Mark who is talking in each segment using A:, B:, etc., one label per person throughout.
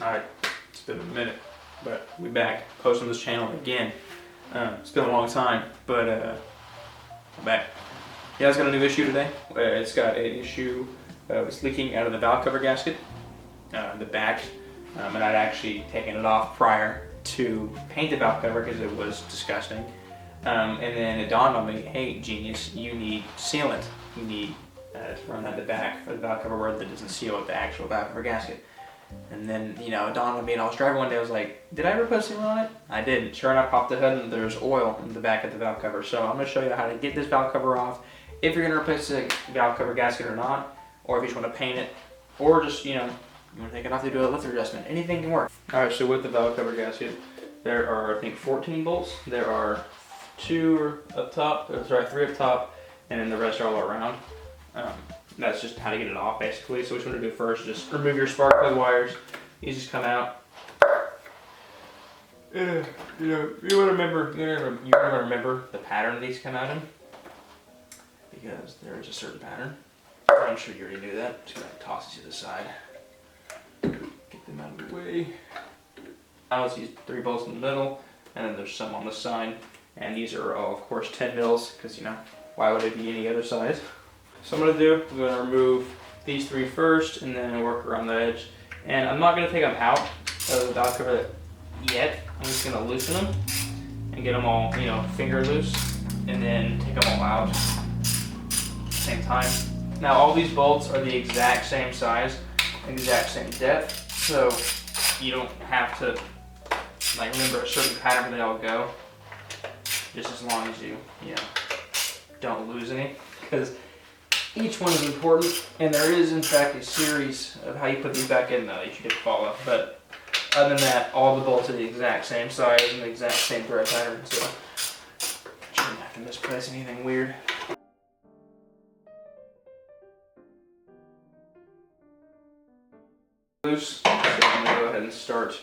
A: Alright, it's been a minute, but we back posting this channel again. It's been a long time, but I'm back. Yeah, it's got a new issue today. It's got an issue, it's leaking out of the valve cover gasket, the back, and I'd actually taken it off prior to paint the valve cover because it was disgusting. And then it dawned on me, hey genius, you need sealant. You need to run at the back for the valve cover where it doesn't seal with the actual valve cover gasket. And then, you know, it dawned on me, and I was driving one day, I was like, did I ever put sealant on it? I didn't. Sure enough, popped the hood and there's oil in the back of the valve cover. So I'm going to show you how to get this valve cover off, if you're going to replace the valve cover gasket or not, or if you just want to paint it, or just, you know, you want to take it off to do a lift adjustment. Anything can work. Alright, so with the valve cover gasket, there are, I think, 14 bolts. There are 2 up top, sorry, 3 up top, and then the rest are all around. That's just how to get it off, basically. So what you want to do first is just remove your spark plug wires. These just come out. You want to remember the pattern these come out in, because there is a certain pattern. I'm sure you already knew that. Just gonna toss it to the side. Get them out of the way. Now let's use 3 bolts in the middle, and then there's some on the side. And these are all, of course, 10 mils, because you know, why would it be any other size? So I'm going to do, I'm going to remove these 3 first and then work around the edge. And I'm not going to take them out of the valve cover yet. I'm just going to loosen them and get them all, you know, finger loose, and then take them all out at the same time. Now all these bolts are the exact same size, exact same depth, so you don't have to like remember a certain pattern where they all go. Just as long as you know, don't lose any, because each one is important, and there is in fact a series of how you put these back in that you should follow. But other than that, all the bolts are the exact same size and the exact same thread pattern, so shouldn't have to misplace anything weird. Loose, so I'm gonna go ahead and start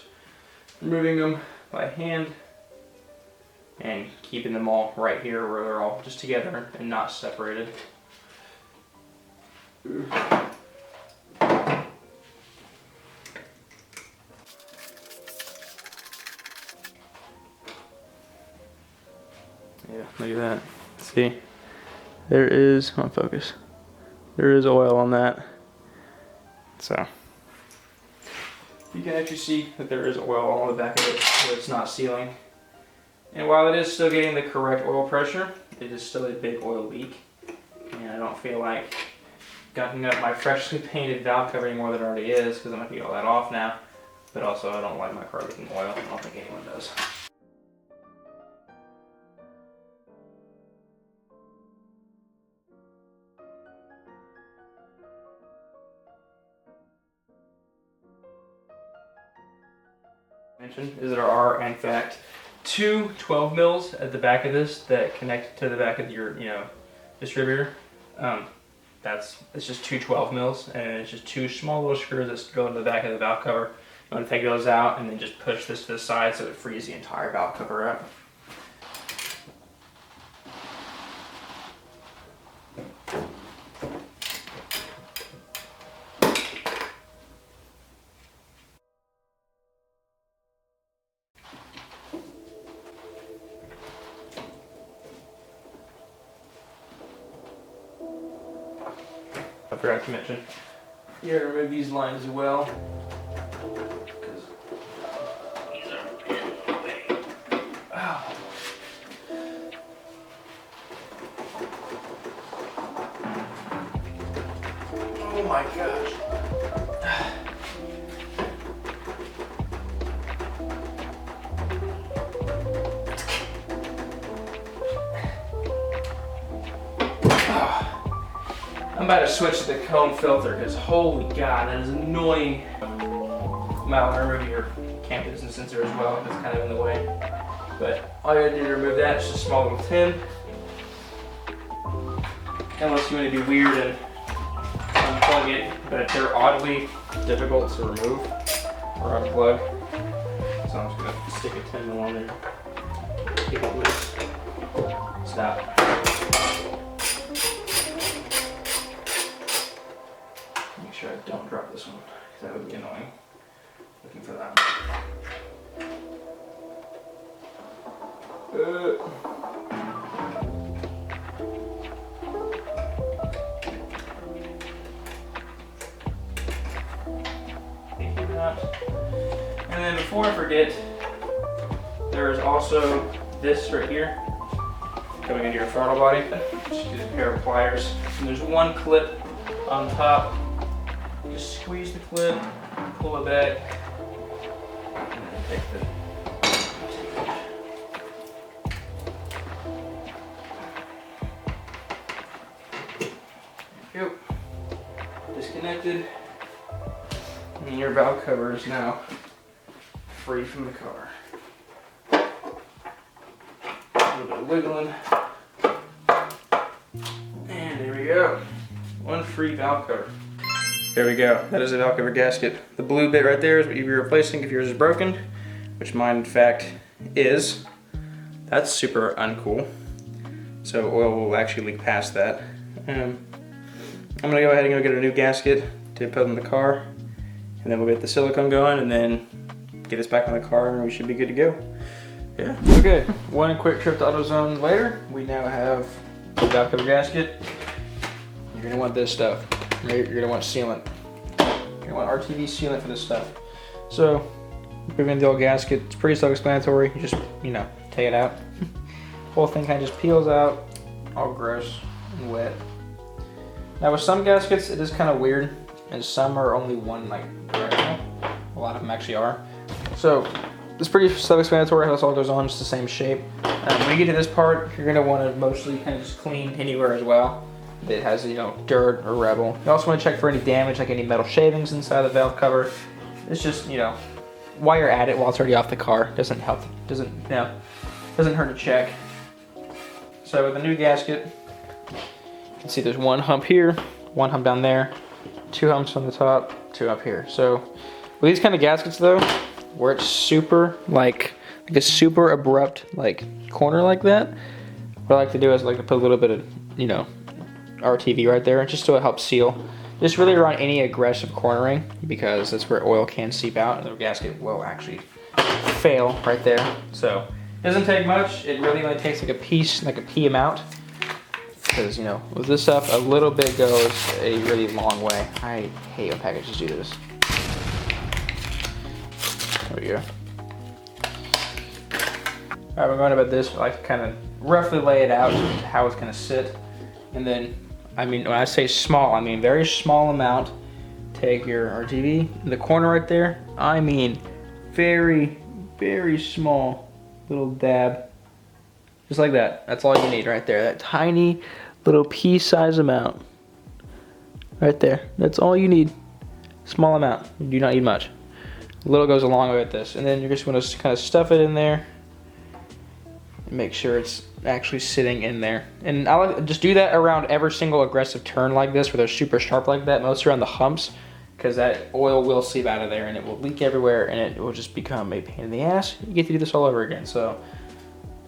A: removing them by hand and keeping them all right here where they're all just together and not separated. Yeah, look at that. See, there is, come on, focus. There is oil on that. So you can actually see that there is oil on the back of it where it's not sealing. And while it is still getting the correct oil pressure, it is still a big oil leak. And I don't feel like gunking up my freshly painted valve cover anymore than it already is, because I'm going to get all that off now. But also, I don't like my car leaking oil. I don't think anyone does. Mention is there are, in fact, 2 12 mils at the back of this that connect to the back of your, you know, distributor. It's just 2 12 mils, and it's just 2 small little screws that go into the back of the valve cover. I'm going to take those out and then just push this to the side so it frees the entire valve cover up. I forgot to mention, you gotta remove these lines as well, because these are in the way. Oh. Oh my gosh. I'm about to switch to the cone filter, because holy god, that is annoying. You might want to remove your cam piston sensor as well, because it's kind of in the way. But all you gotta do to remove that is just a small little tin. Unless you want to be weird and unplug it, but they're oddly difficult to remove or unplug. So I'm just gonna stick a 10 mil on there. Keep it loose. Stop. Make sure I don't drop this one, because that would be annoying. Looking for And then before I forget, there is also this right here coming into your throttle body. Just use a pair of pliers. And there's one clip on top. Just squeeze the clip, pull it back, and then take the. There you go. Disconnected. And your valve cover is now free from the car. A little bit of wiggling. And there we go. One free valve cover. There we go. That is a valve cover gasket. The blue bit right there is what you'll be replacing if yours is broken, which mine in fact is. That's super uncool. So oil will actually leak past that. I'm gonna go ahead and go get a new gasket to put in the car. And then we'll get the silicone going and then get this back on the car and we should be good to go. Yeah. Okay, one quick trip to AutoZone later. We now have the valve cover gasket. You're gonna want this stuff, right? You're gonna want sealant. You're gonna want RTV sealant for this stuff. So, moving the old gasket, it's pretty self-explanatory. You just, you know, take it out. Whole thing kind of just peels out, all gross and wet. Now with some gaskets, it is kind of weird, and some are only one like directional. A lot of them actually are. So it's pretty self-explanatory how this all goes on, it's the same shape. When you get to this part, you're gonna want to mostly kind of just clean anywhere as well that has, you know, dirt or rubble. You also want to check for any damage, like any metal shavings inside the valve cover. It's just, you know, while you're at it, while it's already off the car, doesn't help, doesn't hurt to check. So with the new gasket, you can see there's one hump here, one hump down there, 2 humps on the top, 2 up here. So with these kind of gaskets though, where it's super like a super abrupt like corner like that, what I like to do is like to put a little bit of, you know, RTV right there, just so it helps seal. Just really around any aggressive cornering, because that's where oil can seep out and the gasket will actually fail right there. So it doesn't take much. It really only takes like a piece, like a pea amount. Because, you know, with this stuff, a little bit goes a really long way. I hate when packages do this. There we go. Alright, we're going about this. I like to kind of roughly lay it out how it's going to sit. And then, I mean, when I say small, I mean very small amount. Take your RTV, in the corner right there. I mean, very, very small little dab. Just like that. That's all you need right there. That tiny little pea-size amount. Right there. That's all you need. Small amount. You do not need much. A little goes a long way with this. And then you're just going to kind of stuff it in there. And make sure it's actually sitting in there. And I like just do that around every single aggressive turn like this, where they're super sharp like that. Most around the humps, because that oil will seep out of there and it will leak everywhere and it will just become a pain in the ass. You get to do this all over again. So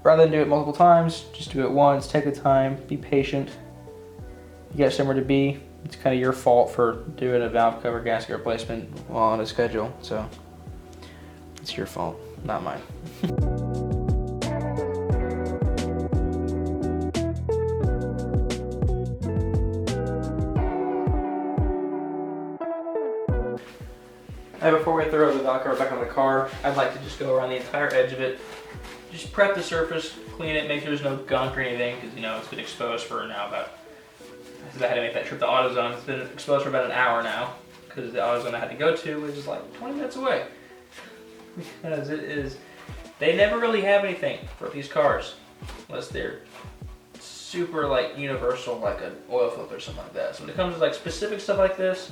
A: rather than do it multiple times, just do it once, take the time, be patient. You got somewhere to be. It's kind of your fault for doing a valve cover gasket replacement while on a schedule. So it's your fault, not mine. And before we throw the valve cover back on the car, I'd like to just go around the entire edge of it. Just prep the surface, clean it, make sure there's no gunk or anything, because you know it's been exposed for now about, I had to make that trip to AutoZone. It's been exposed for about an hour now, because the AutoZone I had to go to was just like 20 minutes away. Because it is, they never really have anything for these cars, unless they're super like universal, like an oil filter or something like that. So when it comes to like specific stuff like this,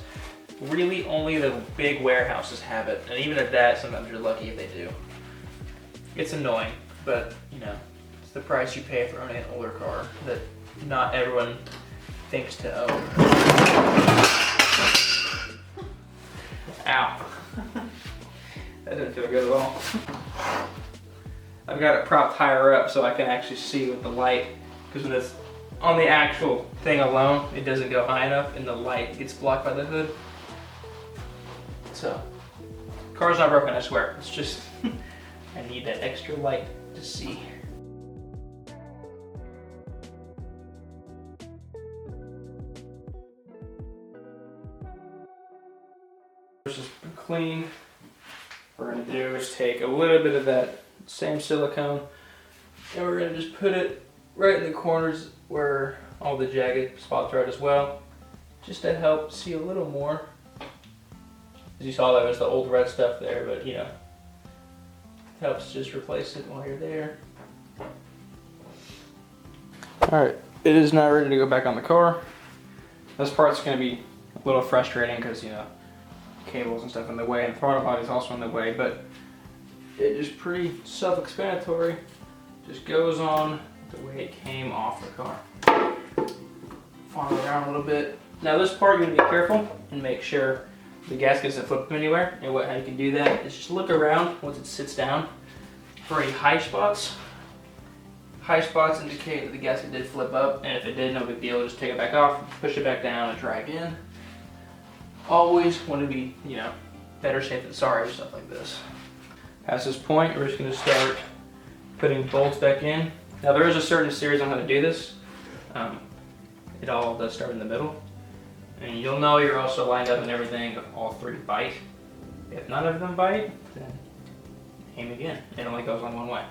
A: really only the big warehouses have it, and even at that, sometimes you're lucky if they do. It's annoying, but you know, it's the price you pay for owning an older car that not everyone thinks to own. Ow. That didn't feel good at all. I've got it propped higher up so I can actually see with the light, because when it's on the actual thing alone, it doesn't go high enough and the light gets blocked by the hood. So, car's not broken, I swear. It's just, I need that extra light to see.
B: clean, what we're going to do is take a little bit of that same silicone and we're going to just put it right in the corners where all the jagged spots are at as well, just to help see a little more. As you saw, that was the old red stuff there, but you know, helps just replace it while you're there. Alright, it is now ready to go back on the car. This part's going to be a little frustrating because, you know, cables and stuff in the way, and the throttle body is also in the way, but it is pretty self-explanatory. Just goes on the way it came off the car. Follow around a little bit. Now this part you're going to be careful and make sure the gasket doesn't flip anywhere, and how you can do that is just look around once it sits down for any high spots. High spots indicate that the gasket did flip up, and if it did, no big deal. Just take it back off, push it back down, and drag in. Always want to be, you know, better safe than sorry or stuff like this. Past this point, we're just going to start putting bolts back in. Now there is a certain series on how to do this. It all does start in the middle. And you'll know you're also lined up and everything if all three bite. If none of them bite, then aim again. It only goes on one way.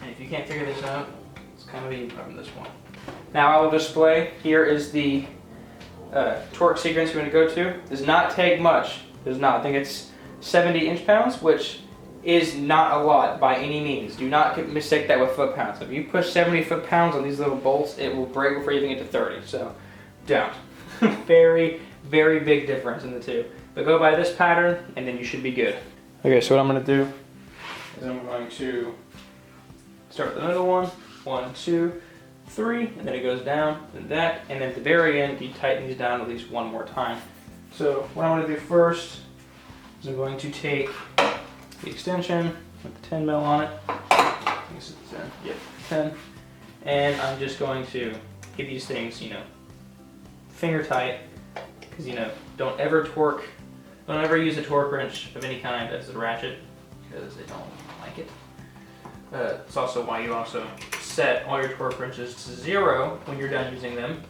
B: And if you can't figure this out, it's kind of easy from this point. Now I will display, here is the torque sequence you're going to go to. Does not take much. Does not. I think it's 70 inch-pounds, which is not a lot by any means. Do not mistake that with foot-pounds. If you push 70 foot-pounds on these little bolts, it will break before you even get to 30. So don't. Very, very big difference in the two. But go by this pattern, and then you should be good. Okay, so what I'm going to do is I'm going to start with another one. 1, 2, 3, and then it goes down, and that, and then at the very end, you tighten these down at least one more time. So what I'm going to do first is I'm going to take the extension with the 10 mil on it. I think it's 10. Yeah, 10. And I'm just going to get these things, you know, finger tight, because, you know, don't ever use a torque wrench of any kind as a ratchet, because they don't like it. It's also why you also set all your torque wrenches to 0 when you're done using them,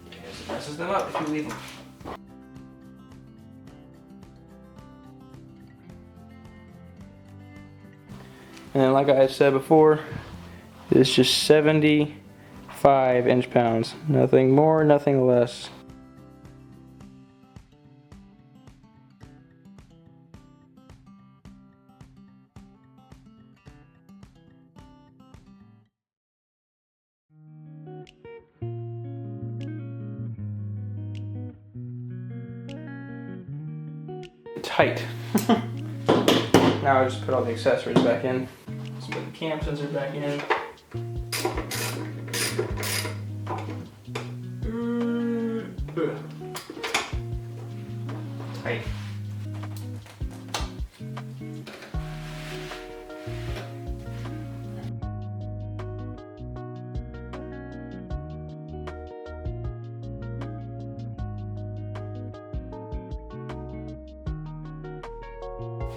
B: because it messes them up if you leave them. And then, like I said before, it's just 75 inch-pounds. Nothing more, nothing less. Tight. Now I just put all the accessories back in. Let's put the cam sensor back in. Tight.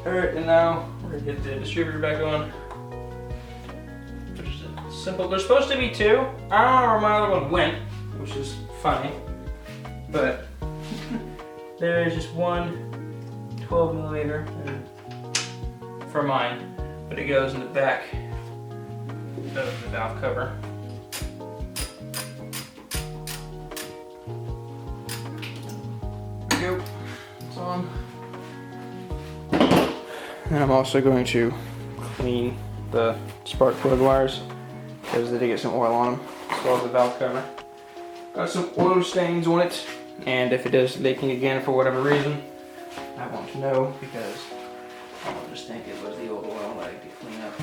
B: Alright, and now we're going to get the distributor back on. Which is simple. There's supposed to be 2. I don't know where my other one went, which is funny. But there is just one 12 millimeter for mine, but it goes in the back of the valve cover. There we go. It's on. And I'm also going to clean the spark plug wires because they did get some oil on them, as well as the valve cover. Got some oil stains on it, and if it is leaking again for whatever reason, I won't know because I'll just think it was the old oil that I need to clean up.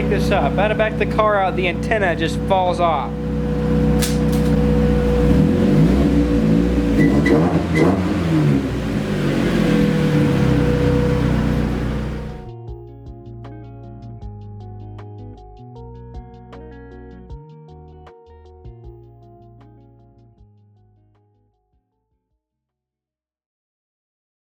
B: This up. I had to back the car out, the antenna just falls off.